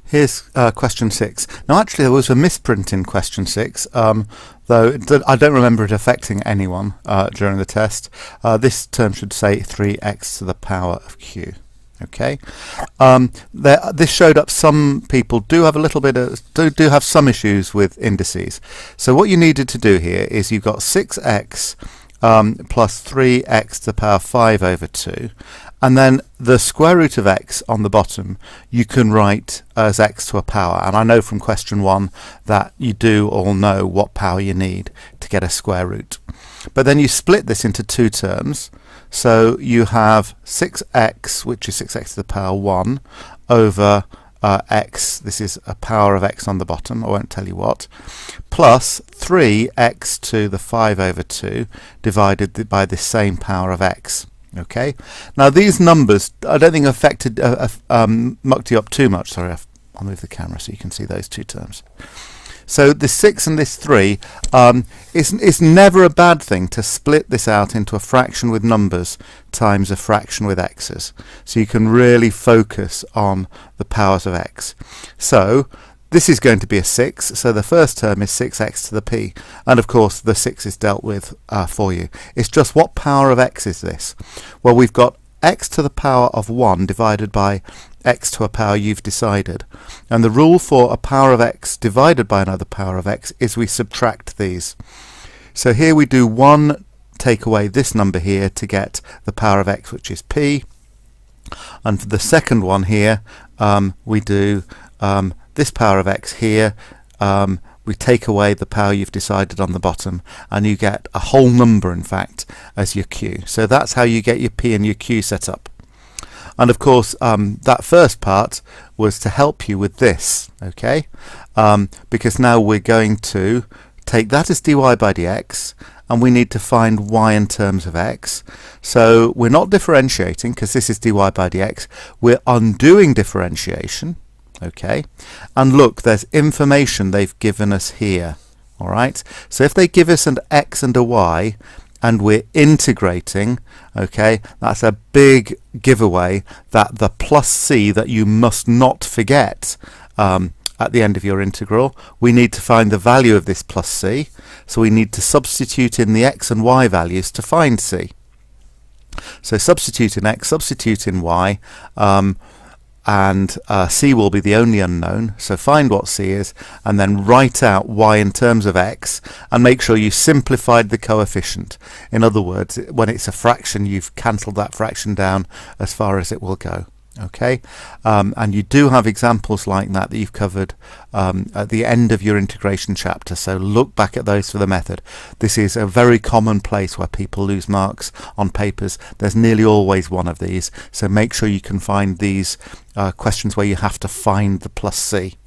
Here's question 6. Now actually there was a misprint in question 6, though I don't remember it affecting anyone during the test. This term should say 3x to the power of q. Okay, this showed up some people do have a little bit of do have some issues with indices. So what you needed to do here is you've got 6x plus 3x to the power 5 over 2, and then the square root of x on the bottom you can write as x to a power, and I know from question 1 that you do all know what power you need to get a square root. But then you split this into two terms, so you have 6x, which is 6x to the power 1, over x, this is a power of x on the bottom, I won't tell you what, plus 3x to the 5 over 2 divided by the same power of x. Okay, now these numbers I don't think affected mucked you up too much. Sorry, I'll move the camera so you can see those two terms. So this 6 and this 3, it's never a bad thing to split this out into a fraction with numbers times a fraction with x's. So you can really focus on the powers of x. So this is going to be a 6, so the first term is 6x to the p, and of course the 6 is dealt with for you. It's just what power of x is this? Well, we've got x to the power of 1 divided by x to a power you've decided, and the rule for a power of x divided by another power of x is we subtract these. So here we do 1, take away this number here to get the power of x, which is p, and for the second one here we do this power of x here, we take away the power you've decided on the bottom, and you get a whole number in fact as your q. So that's how you get your p and your q set up. And of course that first part was to help you with this, okay, because now we're going to take that as dy by dx, and we need to find y in terms of x. So we're not differentiating because this is dy by dx, we're undoing differentiation. Okay, and look, there's information they've given us here. All right, so if they give us an x and a y and we're integrating, okay, that's a big giveaway that the plus c that you must not forget at the end of your integral, we need to find the value of this plus c, so we need to substitute in the x and y values to find c. So substitute in x, substitute in y, and c will be the only unknown, so find what c is and then write out y in terms of x, and make sure you simplified the coefficient. In other words, when it's a fraction, you've cancelled that fraction down as far as it will go. Okay, and you do have examples like that you've covered at the end of your integration chapter, so look back at those for the method. This is a very common place where people lose marks on papers. There's nearly always one of these, so make sure you can find these questions where you have to find the plus c.